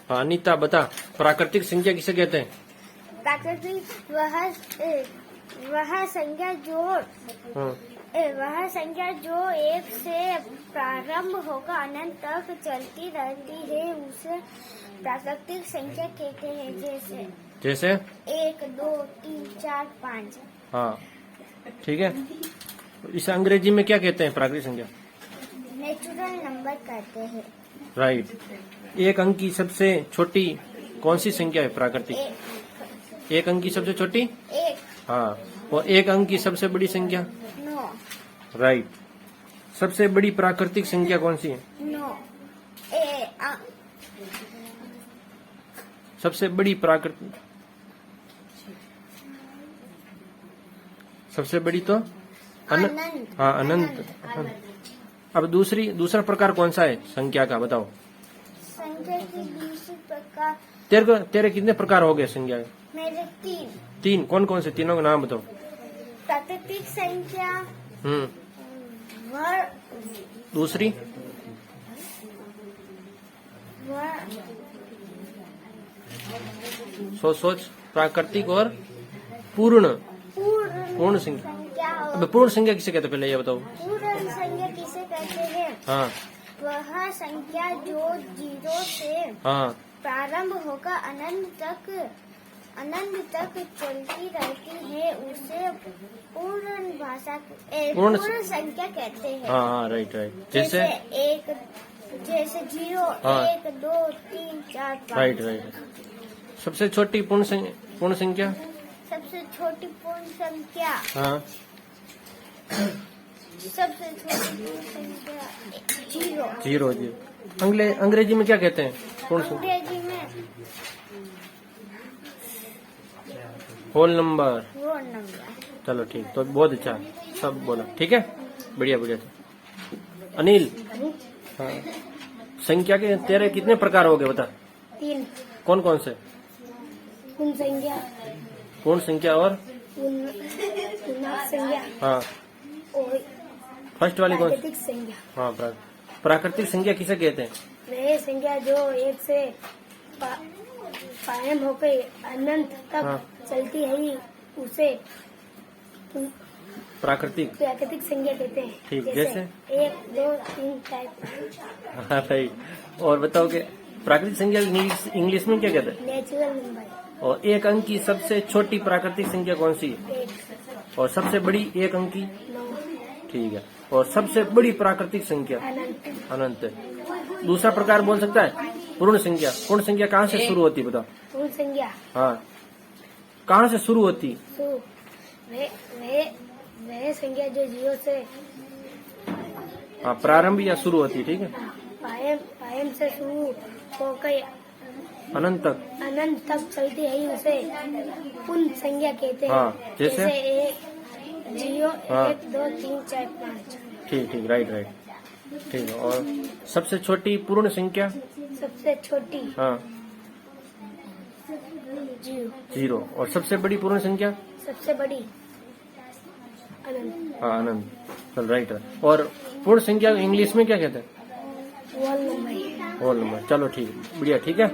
हाँ अनीता बता, प्राकृतिक संख्या किसे कहते हैं? प्राकृतिक वह संख्या जो हाँ, वह संख्या जो एक से प्रारंभ होकर अनंत तक चलती रहती है उसे प्राकृतिक संख्या कहते हैं। जैसे जैसे 1, 2, 3, 4, 5। हाँ ठीक है। इसे अंग्रेजी में क्या कहते हैं प्राकृतिक संख्या? नेचुरल नंबर कहते हैं। राइट। एक अंक की सबसे छोटी कौन सी संख्या है प्राकृतिक? एक अंक की सबसे छोटी? एक। हाँ। और एक अंक की सबसे बड़ी संख्या? 9। राइट। सबसे बड़ी प्राकृतिक संख्या कौन सी है? 9। सबसे बड़ी प्राकृतिक, सबसे बड़ी तो अनंत। हाँ अनंत। अब दूसरा प्रकार कौन सा है संख्या का, बताओ। संख्या की दूसरी प्रकार तेरे कितने प्रकार हो गए संख्या के? मेरे 3। तीन। कौन कौन से तीनों का नाम बताओ। प्राकृतिक संख्या, वर्ग, दूसरी सोच प्राकृतिक और पूर्ण संख्या। अब पूर्ण संख्या किसे कहते हैं पहले ये बताओ। पूर्ण संख्या किसे कहते हैं? हाँ वह संख्या जो 0 से हाँ प्रारंभ होकर अनंत तक चलती रहती है उसे पूर्ण संख्या कहते हैं। हाँ राइट राइट। जैसे जैसे 0, हाँ। 1, 2, 3, 4, 5। Right right. सबसे छोटी पूर्ण संख्या? सबसे छोटी पूर्ण संख्या, हाँ सबसे छोटी पूर्ण संख्या 0। जीरो। अंग्रेजी में क्या कहते हैं पूर्ण संख्या? अंग्रेजी में होल नंबर। Roll number. चलो ठीक, तो बहुत अच्छा सब बोला, ठीक है, बढ़िया बढ़िया। अनिल, हाँ संख्या के तेरे कितने प्रकार हो गए बता। 3। कौन कौन से? पूर्ण संख्या, पूर्ण संख्या और पूर्णांक संख्या हाँ और फर्स्ट वाली कौन सी? प्राकृतिक संख्या। हाँ प्राकृतिक संख्या किसे कहते हैं? वह संख्या जो एक से प्रारंभ होकर अनंत तक हाँ। चलती है उसे प्राकृतिक संख्या कहते हैं। ठीक, जैसे 1, 2, 3, 4, 5। हाँ राइट। और बताओ कि प्राकृतिक संख्या इंग्लिश में क्या कहते हैं? Natural number. और एक अंक की सबसे छोटी प्राकृतिक संख्या कौन सी है? 1, और सबसे बड़ी एक अंक की? 9, ठीक है। और सबसे बड़ी प्राकृतिक संख्या? अनंत। अनंत। दूसरा प्रकार बोल सकता है पूर्ण संख्या। पूर्ण संख्या कहाँ से शुरू होती है बताओ। पूर्ण संख्या हाँ कहाँ से शुरू होती? वह संख्या जो 0 से हाँ प्रारंभ या शुरू होती है, ठीक है। पायम से शुरू होकर अनंत तक चलती है उसे पूर्ण संख्या कहते हैं। हाँ जैसे 1, 0, हाँ। 1, 2, 3, 4, 5। ठीक ठीक राइट राइट ठीक है। और सबसे छोटी पूर्ण संख्या? सबसे छोटी हाँ 0। और सबसे बड़ी पूर्ण संख्या? सबसे बड़ी अनंत। हाँ अनंत। चल राइट है। और पूर्ण संख्या इंग्लिश में क्या कहते हैं? Whole number. Whole number. चलो ठीक, बढ़िया, ठीक है।